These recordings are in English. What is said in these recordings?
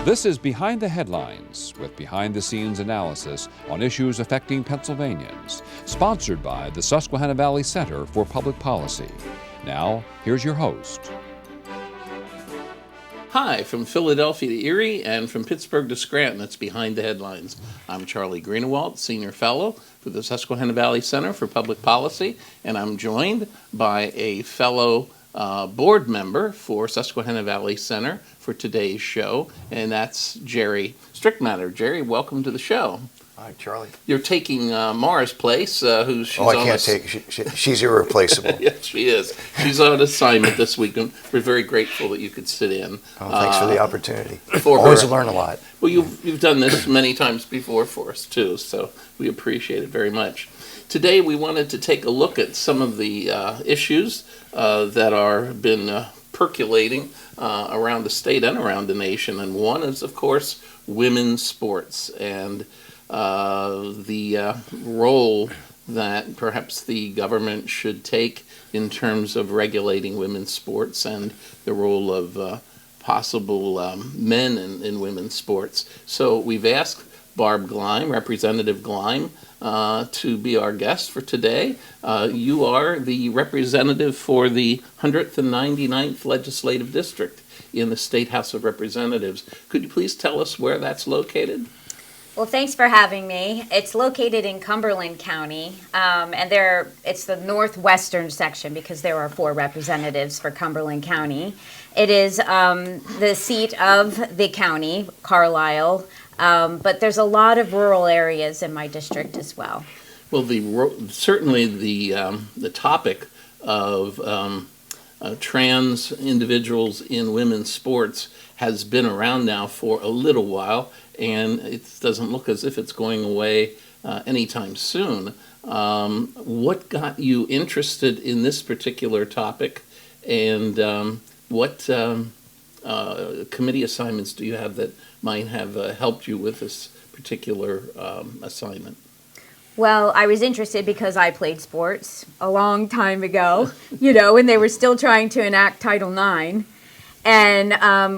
This is Behind the Headlines, with behind-the-scenes analysis on issues affecting Pennsylvanians, sponsored by the Susquehanna Valley Center for Public Policy. Now, here's your host. Hi, from Philadelphia to Erie and from Pittsburgh to Scranton, it's Behind the Headlines. I'm Charlie Greenawalt, Senior Fellow for the Susquehanna Valley Center for Public Policy, and I'm joined by a fellow board member for Susquehanna Valley Center for today's show, and that's Jere Strittmatter. Jere, welcome to the show. Hi, Charlie. You're taking Mara's place, she's I can't take she's irreplaceable. Yes, she is. She's on assignment this week, and we're very grateful that you could sit in. Oh, thanks for the opportunity. Always learn a lot. Well, you've done this many times before for us, too, so we appreciate it very much. Today, we wanted to take a look at some of the issues that are been percolating around the state and around the nation, and one is, of course, women's sports and the role that perhaps the government should take in terms of regulating women's sports and the role of possible men in women's sports. So we've asked Barb Gleim, Representative Gleim, to be our guest for today. You are the representative for the 199th Legislative District in the State House of Representatives. Could you please tell us where that's located? Well, thanks for having me. It's located in Cumberland County, and it's the northwestern section because there are 4 representatives for Cumberland County. It is the seat of the county, Carlisle, but there's a lot of rural areas in my district as well. Well, certainly the topic of trans individuals in women's sports has been around now for a little while, and it doesn't look as if it's going away anytime soon. What got you interested in this particular topic, and what committee assignments do you have that might have helped you with this particular assignment? Well, I was interested because I played sports a long time ago, when they were still trying to enact Title IX. And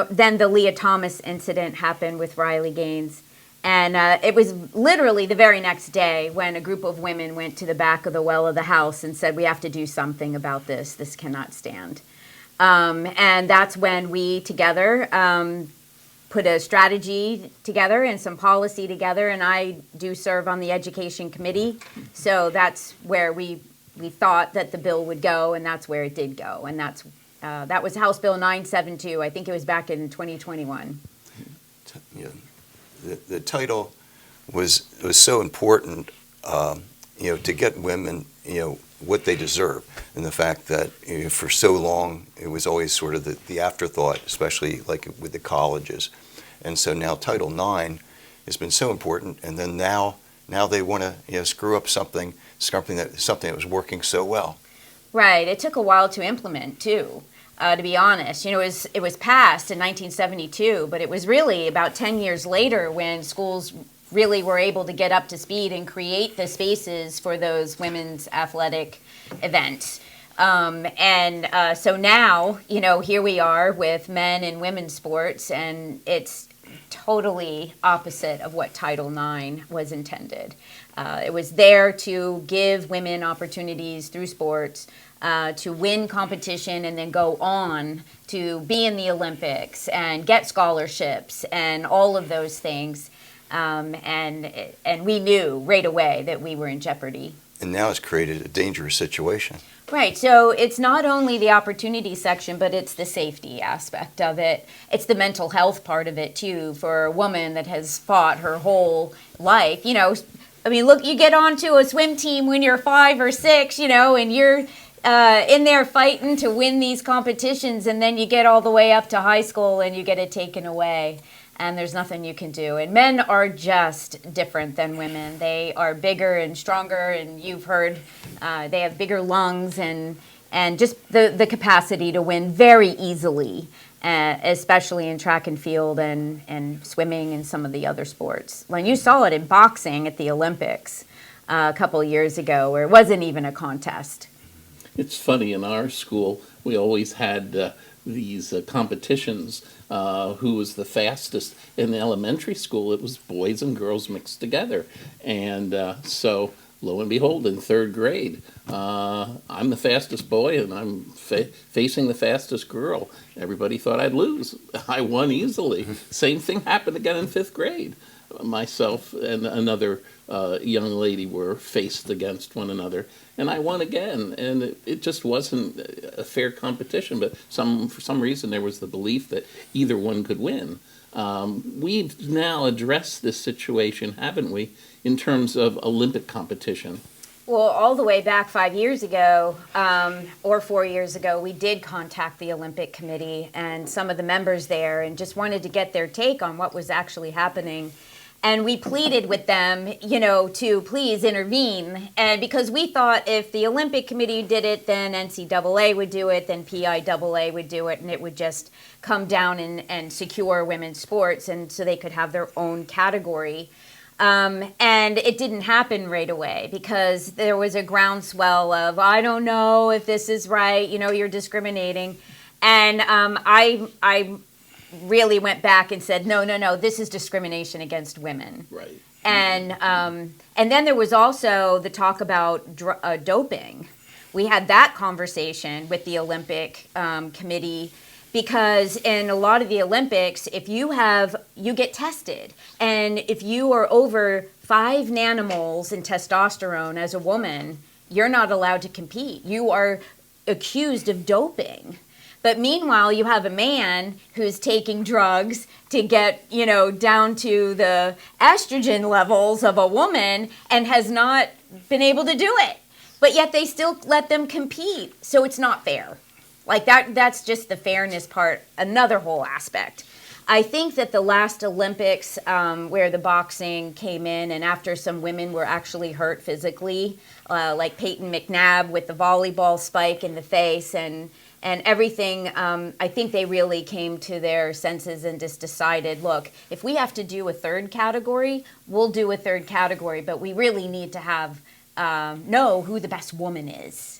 then the Leah Thomas incident happened with Riley Gaines. And it was literally the very next day when a group of women went to the back of the well of the House and said, we have to do something about this. This cannot stand. And that's when we together put a strategy together and some policy together. And I do serve on the Education Committee. So that's where we thought that the bill would go, and that's where it did go. And that was House Bill 972. I think it was back in 2021. Yeah. The title was so important, to get women, what they deserve, and the fact that for so long it was always sort of the afterthought, especially like with the colleges. And so now Title IX has been so important, and then now they want to screw up something that was working so well. Right. It took a while to implement too. To be honest, it was passed in 1972, but it was really about 10 years later when schools really were able to get up to speed and create the spaces for those women's athletic events. So now, here we are with men and women's sports, and it's totally opposite of what Title IX was intended. It was there to give women opportunities through sports, to win competition and then go on to be in the Olympics and get scholarships and all of those things. And we knew right away that we were in jeopardy. And now it's created a dangerous situation. Right. So it's not only the opportunity section, but it's the safety aspect of it. It's the mental health part of it, too, for a woman that has fought her whole life. Look, you get onto a swim team when you're 5 or 6, and you're in there fighting to win these competitions, and then you get all the way up to high school and you get it taken away. And there's nothing you can do. And men are just different than women. They are bigger and stronger, and you've heard they have bigger lungs and just the capacity to win very easily, especially in track and field and swimming and some of the other sports. When you saw it in boxing at the Olympics a couple of years ago, where it wasn't even a contest. It's funny, in our school, we always had these competitions, who was the fastest. In the elementary school, it was boys and girls mixed together. And so lo and behold, in third grade, I'm the fastest boy and I'm facing the fastest girl. Everybody thought I'd lose. I won easily. Same thing happened again in fifth grade. Myself and another young lady were faced against one another, and I won again. And it just wasn't a fair competition, but for some reason there was the belief that either one could win. We've now addressed this situation, haven't we, in terms of Olympic competition? Well, all the way back 5 years ago, or 4 years ago, we did contact the Olympic Committee and some of the members there and just wanted to get their take on what was actually happening. And we pleaded with them, to please intervene. And because we thought if the Olympic Committee did it, then NCAA would do it, then PIAA would do it, and it would just come down and secure women's sports, and so they could have their own category. And it didn't happen right away because there was a groundswell of, I don't know if this is right, you're discriminating. And I really went back and said, no, this is discrimination against women. Right. And then there was also the talk about doping. We had that conversation with the Olympic Committee, because in a lot of the Olympics, if you get tested, and if you are over 5 nanomoles in testosterone as a woman, you're not allowed to compete. You are accused of doping. But meanwhile, you have a man who's taking drugs to get, down to the estrogen levels of a woman and has not been able to do it. But yet they still let them compete. So it's not fair. Like that's just the fairness part, another whole aspect. I think that the last Olympics, where the boxing came in and after some women were actually hurt physically, like Peyton McNabb with the volleyball spike in the face and everything, I think they really came to their senses and just decided, look, if we have to do a third category, we'll do a third category, but we really need to know who the best woman is.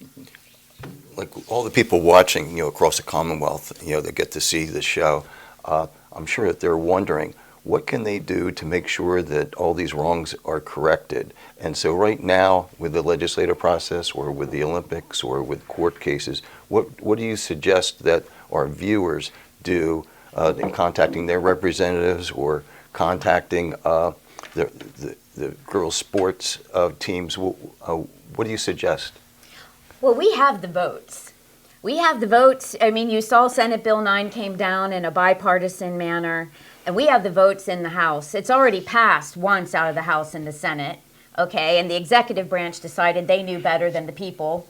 Like all the people watching, across the Commonwealth, that get to see the show, I'm sure that they're wondering, what can they do to make sure that all these wrongs are corrected? And so right now, with the legislative process or with the Olympics or with court cases, what do you suggest that our viewers do in contacting their representatives or contacting the girls' sports teams? What do you suggest? Well, we have the votes. We have the votes. I mean, you saw Senate Bill 9 came down in a bipartisan manner, and we have the votes in the House. It's already passed once out of the House and the Senate, okay? And the executive branch decided they knew better than the people.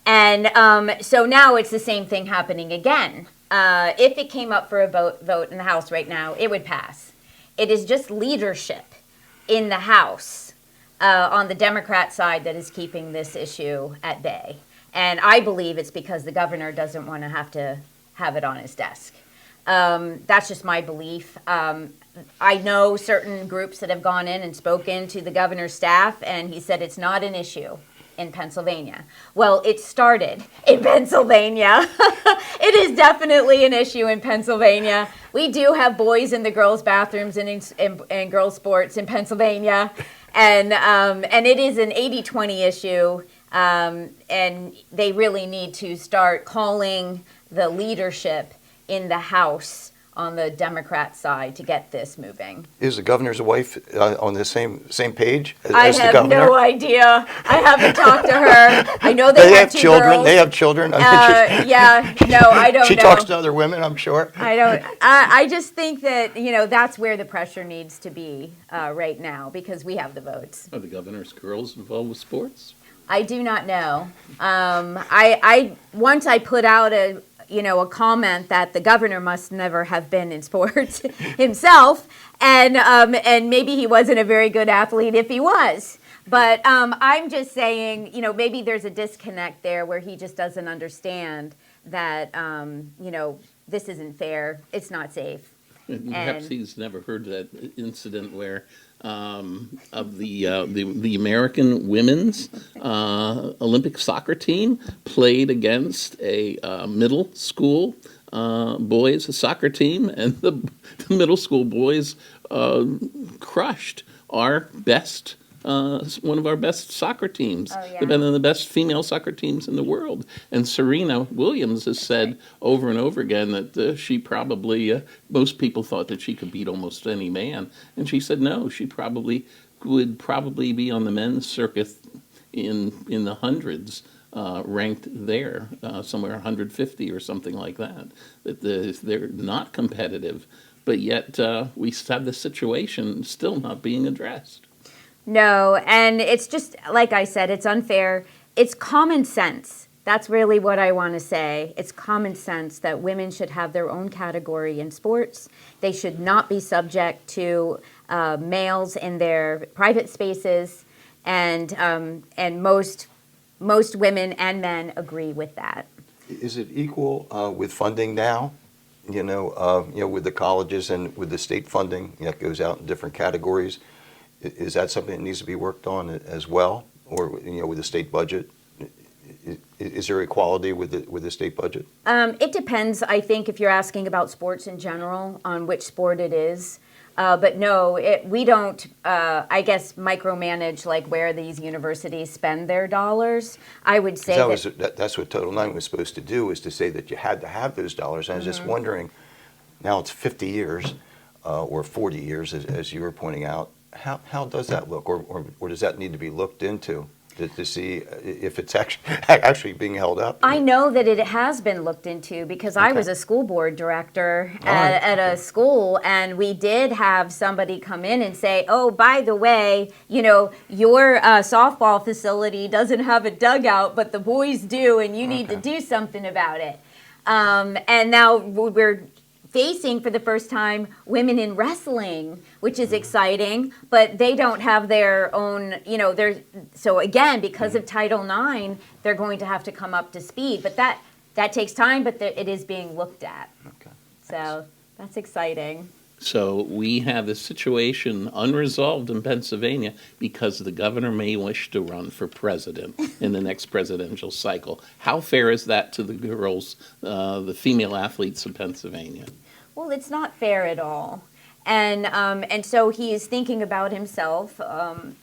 And so now it's the same thing happening again. If it came up for a vote in the House right now, it would pass. It is just leadership in the House on the Democrat side that is keeping this issue at bay. And I believe it's because the governor doesn't want to have it on his desk. That's just my belief. I know certain groups that have gone in and spoken to the governor's staff, and he said it's not an issue in Pennsylvania. Well, it started in Pennsylvania. It is definitely an issue in Pennsylvania. We do have boys in the girls' bathrooms and girls' sports in Pennsylvania. And it is an 80-20 issue. And they really need to start calling the leadership in the House on the Democrat side to get this moving. Is the governor's wife on the same page as the I governor? have no idea. I haven't talked to her. I know they have two children. girls. They have children. Yeah, no, I don't know. She talks to other women, I'm sure. I don't. I just think that that's where the pressure needs to be right now because we have the votes. Are the governor's girls involved with sports? I do not know. I once I put out a comment that the governor must never have been in sports himself, and maybe he wasn't a very good athlete if he was. But I'm just saying, maybe there's a disconnect there where he just doesn't understand that this isn't fair. It's not safe. And perhaps he's never heard that incident where of the American women's Olympic soccer team played against a middle school boys soccer team and the middle school boys crushed our best. One of our best soccer teams. Oh, yeah. They've been the best female soccer teams in the world. And Serena Williams has said over and over again that she probably, most people thought that she could beat almost any man. And she said no, she would probably be on the men's circuit in the hundreds, ranked there, somewhere 150 or something like that. That they're not competitive, but yet we have the situation still not being addressed. No, and it's just, like I said, it's unfair. It's common sense. That's really what I want to say. It's common sense that women should have their own category in sports. They should not be subject to males in their private spaces, and most women and men agree with that. Is it equal with funding now? With the colleges and with the state funding, it goes out in different categories. Is that something that needs to be worked on as well, or with the state budget? Is there equality with the state budget? It depends. I think if you're asking about sports in general, on which sport it is. But no, we don't. I guess micromanage like where these universities spend their dollars. I would say that's what Title IX was supposed to do, is to say that you had to have those dollars. And I was just wondering, now it's 50 years or 40 years, as you were pointing out. How does that look, or does that need to be looked into to see if it's actually being held up? I know that it has been looked into because I was a school board director at a school, and we did have somebody come in and say, oh, by the way, your softball facility doesn't have a dugout, but the boys do, and you need to do something about it. And now we're facing for the first time women in wrestling, which is exciting, but they don't have their own, so again, because of Title IX, they're going to have to come up to speed. But that takes time, but it is being looked at. Okay. So that's exciting. So we have this situation unresolved in Pennsylvania because the governor may wish to run for president in the next presidential cycle. How fair is that to the girls, the female athletes of Pennsylvania? Well, it's not fair at all. And so he is thinking about himself, and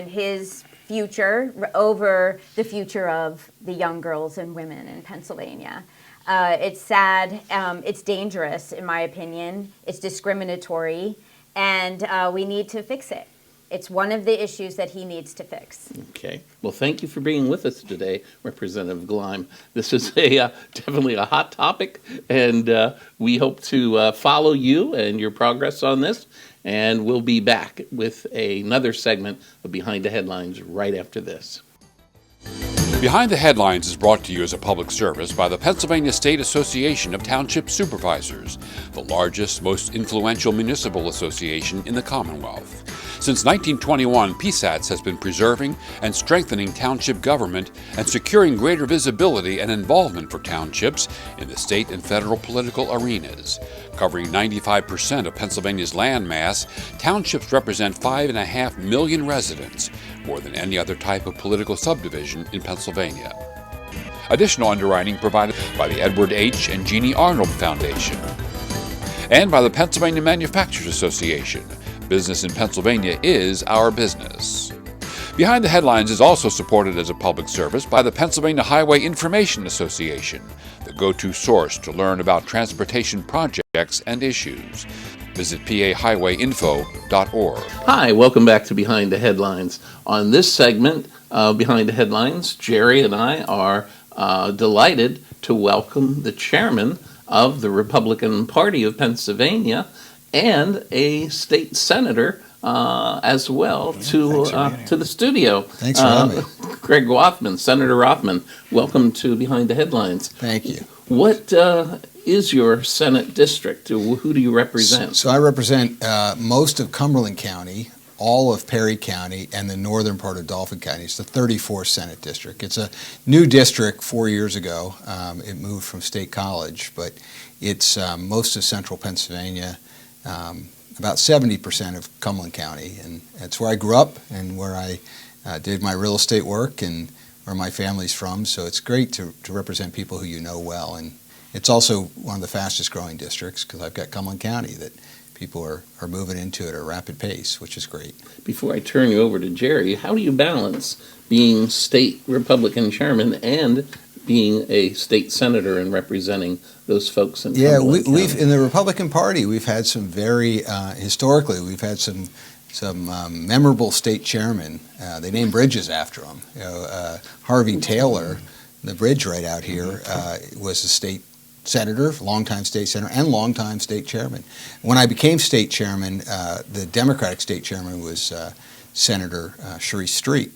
his future over the future of the young girls and women in Pennsylvania. It's sad. It's dangerous, in my opinion. It's discriminatory, and we need to fix it. It's one of the issues that he needs to fix. Okay. Well, thank you for being with us today, Representative Gleim. This is definitely a hot topic, and we hope to follow you and your progress on this. And we'll be back with another segment of Behind the Headlines right after this. Behind the Headlines is brought to you as a public service by the Pennsylvania State Association of Township Supervisors, the largest, most influential municipal association in the Commonwealth. Since 1921, PSATS has been preserving and strengthening township government and securing greater visibility and involvement for townships in the state and federal political arenas. Covering 95% of Pennsylvania's land mass, townships represent 5.5 million residents, more than any other type of political subdivision in Pennsylvania. Additional underwriting provided by the Edward H. and Jeannie Arnold Foundation and by the Pennsylvania Manufacturers Association. Business in Pennsylvania is our business. Behind the Headlines is also supported as a public service by the Pennsylvania Highway Information Association, the go-to source to learn about transportation projects and issues. Visit pahighwayinfo.org. Hi, welcome back to Behind the Headlines. On this segment of Behind the Headlines, Jerry and I are delighted to welcome the chairman of the Republican Party of Pennsylvania and a state senator as well to the studio. Thanks for having me. Greg Rothman, Senator Rothman, welcome to Behind the Headlines. Thank you. What is your Senate district? Who do you represent? So I represent most of Cumberland County, all of Perry County, and the northern part of Dauphin County. It's the 34th Senate District. It's a new district 4 years ago. It moved from State College, but it's most of central Pennsylvania, about 70% of Cumberland County. And that's where I grew up and where I did my real estate work and where my family's from. So it's great to represent people who you know well It's also one of the fastest growing districts because I've got Cumberland County that people are moving into at a rapid pace, which is great. Before I turn you over to Jerry, how do you balance being state Republican chairman and being a state senator and representing those folks in Cumberland County? We've in the Republican Party, we've had some very historically, we've had some memorable state chairmen. They named bridges after them. Harvey Taylor, the bridge right out here, was a state senator, longtime state senator, and longtime state chairman. When I became state chairman, the Democratic state chairman was Senator Jere Strittmatter,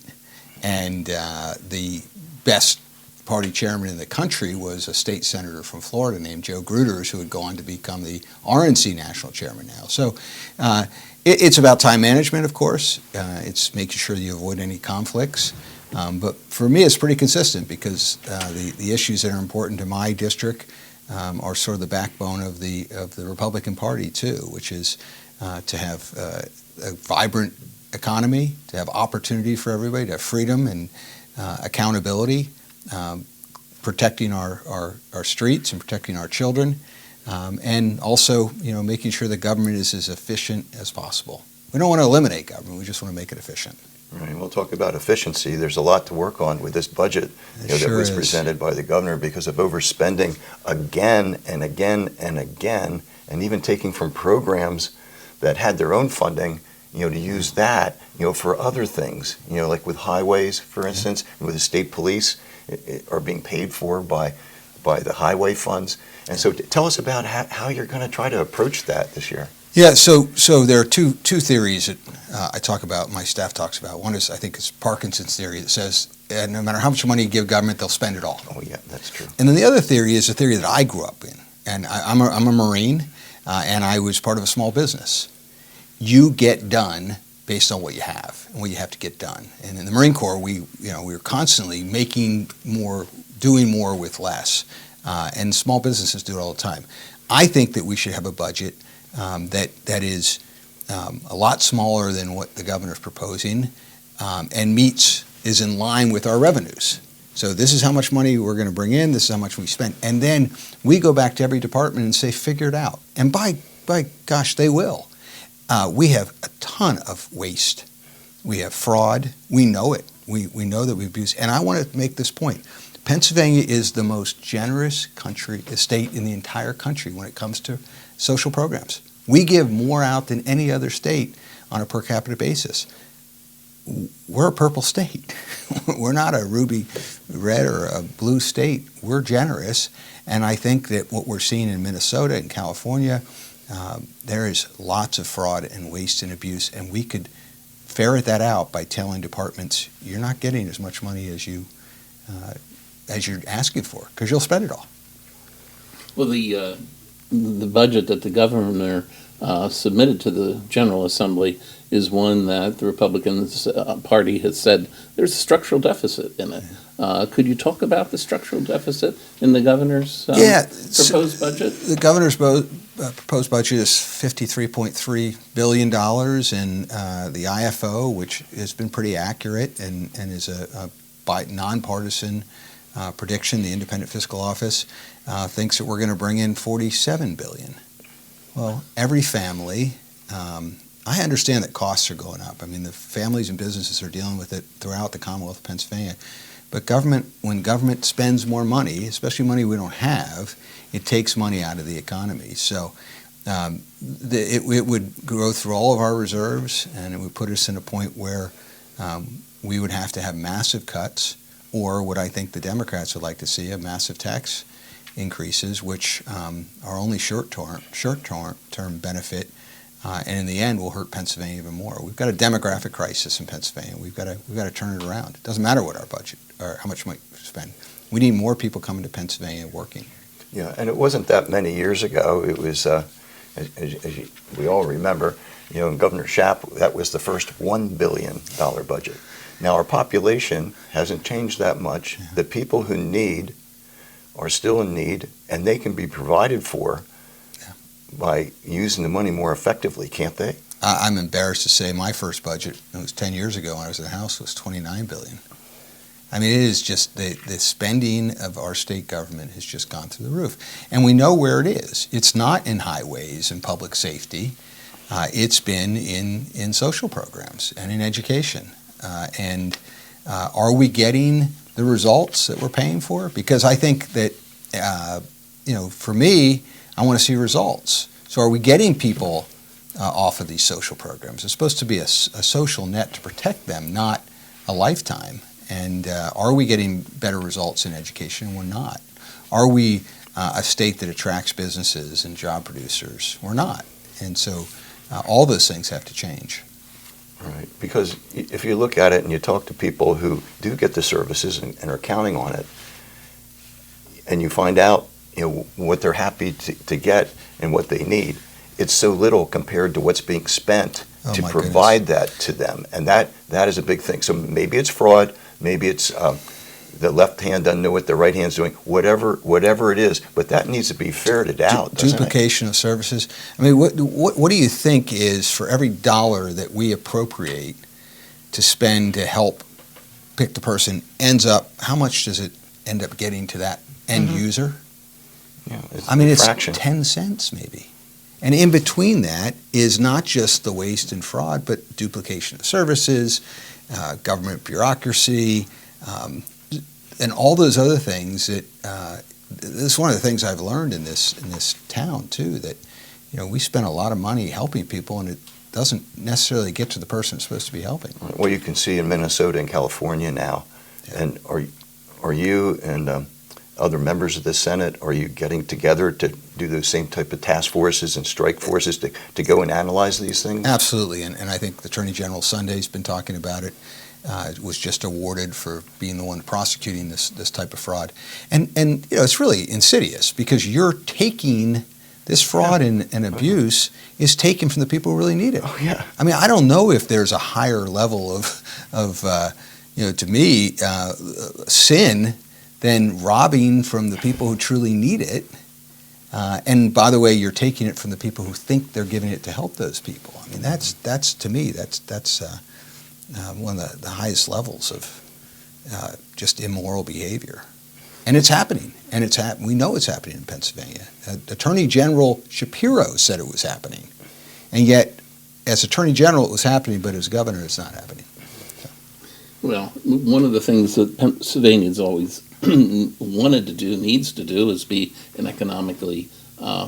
and the best party chairman in the country was a state senator from Florida named Joe Gruters, who would go on to become the RNC national chairman now. So it's about time management, of course. It's making sure that you avoid any conflicts. But for me, it's pretty consistent because the issues that are important to my district are sort of the backbone of the Republican Party too, which is to have a vibrant economy, to have opportunity for everybody, to have freedom and accountability, protecting our streets and protecting our children, and also making sure the government is as efficient as possible. We don't want to eliminate government; we just want to make it efficient. Right. We'll talk about efficiency. There's a lot to work on with this budget that was presented by the governor because of overspending again and again and again, and even taking from programs that had their own funding, to use that, for other things, like with highways, for instance, and with the state police are being paid for by the highway funds. And so tell us about how you're going to try to approach that this year. Yeah, so there are two theories that I talk about, my staff talks about. One is, I think it's Parkinson's theory that says no matter how much money you give government, they'll spend it all. Oh yeah, that's true. And then the other theory is a theory that I grew up in. And I'm a Marine, and I was part of a small business. You get done based on what you have and what you have to get done. And in the Marine Corps, we were constantly making more, doing more with less. And small businesses do it all the time. I think that we should have a budget that is a lot smaller than what the governor's proposing, and is in line with our revenues. So this is how much money we're going to bring in, this is how much we spend, and then we go back to every department and say, figure it out. And by gosh, they will. We have a ton of waste. We have fraud. We know it. We know that we abuse. And I want to make this point. Pennsylvania is the most generous state in the entire country when it comes to social programs. We give more out than any other state on a per capita basis. We're a purple state. We're not a ruby red or a blue state. We're generous. And I think that what we're seeing in Minnesota and California, there is lots of fraud and waste and abuse. And we could ferret that out by telling departments, you're not getting as much money as you're asking for, because you'll spend it all. Well, the budget that the governor submitted to the General Assembly is one that the Republican Party has said there's a structural deficit in it. Could you talk about the structural deficit in the governor's proposed budget? The governor's proposed budget is $53.3 billion, and the IFO, which has been pretty accurate and is a nonpartisan prediction, the Independent Fiscal Office, thinks that we're going to bring in $47 billion. Well, every family, I understand that costs are going up. I mean, the families and businesses are dealing with it throughout the Commonwealth of Pennsylvania. But when government spends more money, especially money we don't have, it takes money out of the economy. So it would go through all of our reserves, and it would put us in a point where we would have to have massive cuts, or what I think the Democrats would like to see, a massive tax increases, which are only short-term benefit, and in the end will hurt Pennsylvania even more. We've got a demographic crisis in Pennsylvania. We've got to turn it around. It doesn't matter what our budget or how much money we spend. We need more people coming to Pennsylvania working. Yeah, and it wasn't that many years ago. It was, as we all remember, in Governor Shapiro, that was the first $1 billion budget. Now our population hasn't changed that much. The people who need are still in need, and they can be provided for by using the money more effectively, can't they? I'm embarrassed to say my first budget, it was 10 years ago when I was in the House, was $29 billion. I mean, it is just the spending of our state government has just gone through the roof. And we know where it is. It's not in highways and public safety. It's been in social programs and in education. And are we getting the results that we're paying for? Because I think that, for me, I want to see results. So are we getting people off of these social programs? It's supposed to be a social net to protect them, not a lifetime. And are we getting better results in education? We're not. Are we a state that attracts businesses and job producers? We're not. And so all those things have to change. Right, because if you look at it and you talk to people who do get the services and are counting on it, and you find out what they're happy to get and what they need, it's so little compared to what's being spent to provide that to them, and that is a big thing. So maybe it's fraud, maybe it's the left hand doesn't know what the right hand's doing, whatever it is, but that needs to be ferreted out. Duplication of services. I mean, what do you think is, for every dollar that we appropriate to spend to help pick the person, ends up, how much does it end up getting to that end user? Yeah, it's 10 cents maybe. And in between that is not just the waste and fraud, but duplication of services, government bureaucracy, and all those other things that this is one of the things I've learned in this town too, that we spend a lot of money helping people and it doesn't necessarily get to the person it's supposed to be helping. Well, you can see in Minnesota and California now, and are you and other members of the Senate, are you getting together to do those same type of task forces and strike forces to go and analyze these things? Absolutely, and I think the Attorney General Sunday's been talking about it. Was just awarded for being the one prosecuting this type of fraud. And it's really insidious because you're taking this fraud and abuse is taken from the people who really need it. Oh, yeah. I mean, I don't know if there's a higher level of to me, sin than robbing from the people who truly need it. And by the way, you're taking it from the people who think they're giving it to help those people. I mean, that's to me, that's one of the highest levels of just immoral behavior. And it's happening. And we know it's happening in Pennsylvania. Attorney General Shapiro said it was happening. And yet, as Attorney General, it was happening, but as governor, it's not happening. So. Well, one of the things that Pennsylvania's always wanted to do, needs to do, is be an economically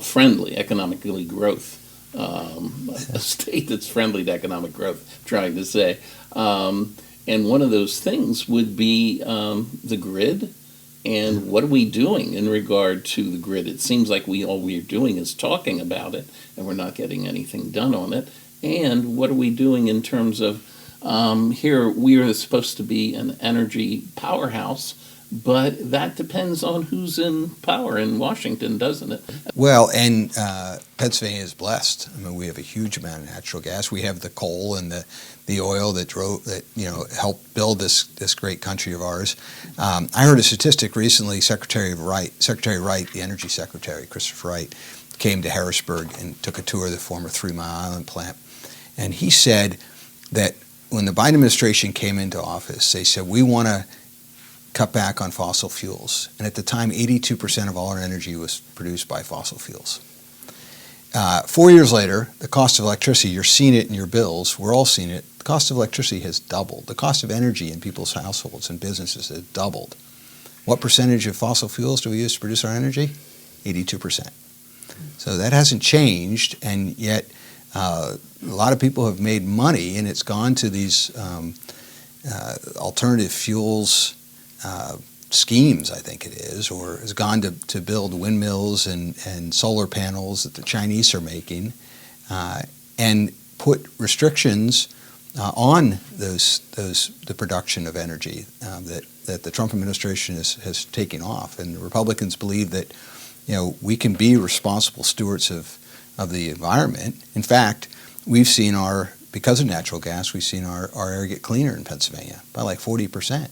friendly, economically growth. A state that's friendly to economic growth, trying to say. And one of those things would be the grid. And what are we doing in regard to the grid? It seems like all we're doing is talking about it, and we're not getting anything done on it. And what are we doing in terms of here we are supposed to be an energy powerhouse, but that depends on who's in power in Washington, doesn't it? Well, and Pennsylvania is blessed. I mean, we have a huge amount of natural gas. We have the coal and the oil that helped build this great country of ours. I heard a statistic recently. Secretary Wright, the Energy Secretary, Christopher Wright, came to Harrisburg and took a tour of the former 3 Mile Island plant, and he said that when the Biden administration came into office, they said we want to cut back on fossil fuels. And at the time, 82% of all our energy was produced by fossil fuels. 4 years later, the cost of electricity, you're seeing it in your bills, we're all seeing it, the cost of electricity has doubled. The cost of energy in people's households and businesses has doubled. What percentage of fossil fuels do we use to produce our energy? 82%. So that hasn't changed, and yet a lot of people have made money, and it's gone to these alternative fuels schemes, I think it is, or has gone to build windmills and solar panels that the Chinese are making, and put restrictions on the production of energy that the Trump administration has taken off. And the Republicans believe that we can be responsible stewards of the environment. In fact, we've seen because of natural gas, we've seen our air get cleaner in Pennsylvania by like 40%.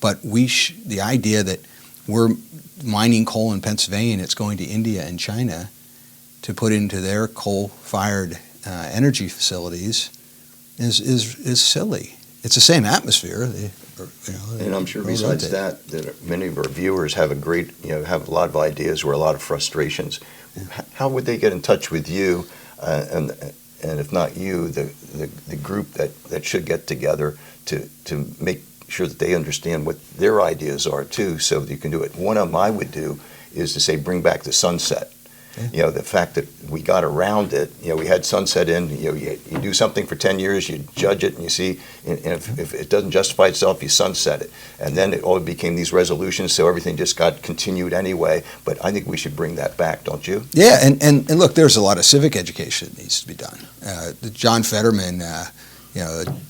But the idea that we're mining coal in Pennsylvania and it's going to India and China to put into their coal-fired energy facilities is silly. It's the same atmosphere. And I'm sure or besides rotate. that many of our viewers have have a lot of ideas or a lot of frustrations. How would they get in touch with you, and if not you, the group that should get together to make sure that they understand what their ideas are too, so that you can do it? One of them I would do is to say, bring back the sunset. Yeah. The fact that we got around it, we had sunset in, you do something for 10 years, you judge it, and you see, and if it doesn't justify itself, you sunset it. And then it all became these resolutions, so everything just got continued anyway. But I think we should bring that back, don't you? Yeah, and look, there's a lot of civic education that needs to be done. John Fetterman, the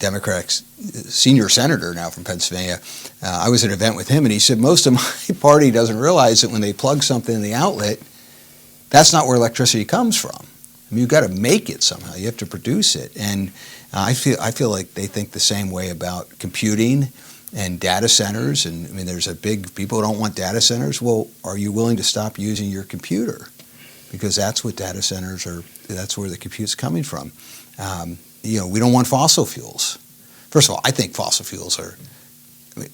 Democratic senior senator now from Pennsylvania, I was at an event with him, and he said, most of my party doesn't realize that when they plug something in the outlet, that's not where electricity comes from. I mean, you've got to make it somehow. You have to produce it. And I feel like they think the same way about computing and data centers. And I mean, there's people don't want data centers. Well, are you willing to stop using your computer? Because that's what data centers are, that's where the compute's coming from. We don't want fossil fuels. First of all, I think fossil fuels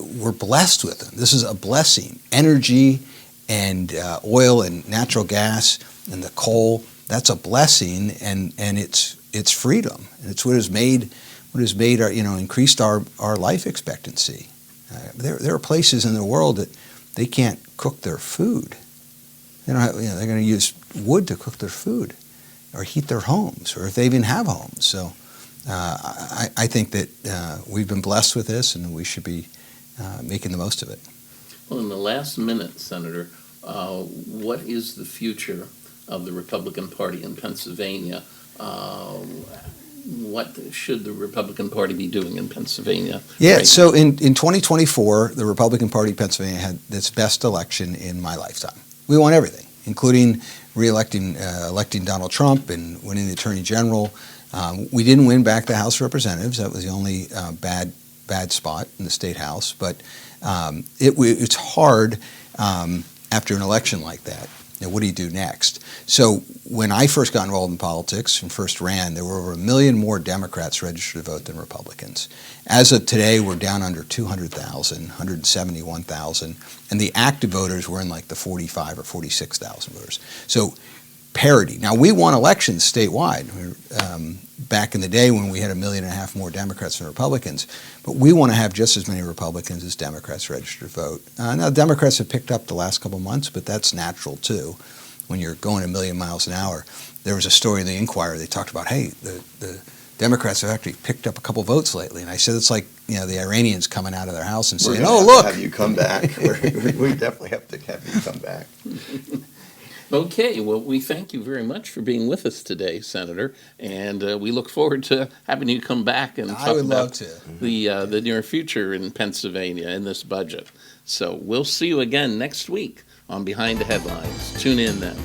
we're blessed with them. This is a blessing. Energy and oil and natural gas and the coal, that's a blessing, and it's freedom. And it's what has made our, increased our life expectancy. There are places in the world that they can't cook their food. They don't have, they're going to use wood to cook their food or heat their homes, or if they even have homes. So I think that we've been blessed with this, and we should be making the most of it. Well, in the last minute, Senator, what is the future of the Republican Party in Pennsylvania? What should the Republican Party be doing in Pennsylvania? Yeah, right so in 2024, the Republican Party of Pennsylvania had its best election in my lifetime. We won everything, including electing Donald Trump and winning the Attorney General. We didn't win back the House of Representatives. That was the only bad spot in the State House. But it's hard after an election like that. What do you do next? So when I first got involved in politics and first ran, there were over 1 million more Democrats registered to vote than Republicans. As of today, we're down under 200,000, 171,000, and the active voters were in like the 45 or 46,000 voters. So parity. Now, we won elections statewide back in the day when we had 1.5 million more Democrats than Republicans, but we want to have just as many Republicans as Democrats registered to vote. Now, Democrats have picked up the last couple of months, but that's natural too. When you're going 1 million miles an hour, there was a story in the Inquirer. They talked about, hey, the Democrats have actually picked up a couple votes lately, and I said it's like the Iranians coming out of their house and saying, "Oh, look, have you come back?" We definitely have to have you come back. Okay, well, we thank you very much for being with us today, Senator, and we look forward to having you come back and talk about the near future in Pennsylvania in this budget. So we'll see you again next week on Behind the Headlines. Tune in then.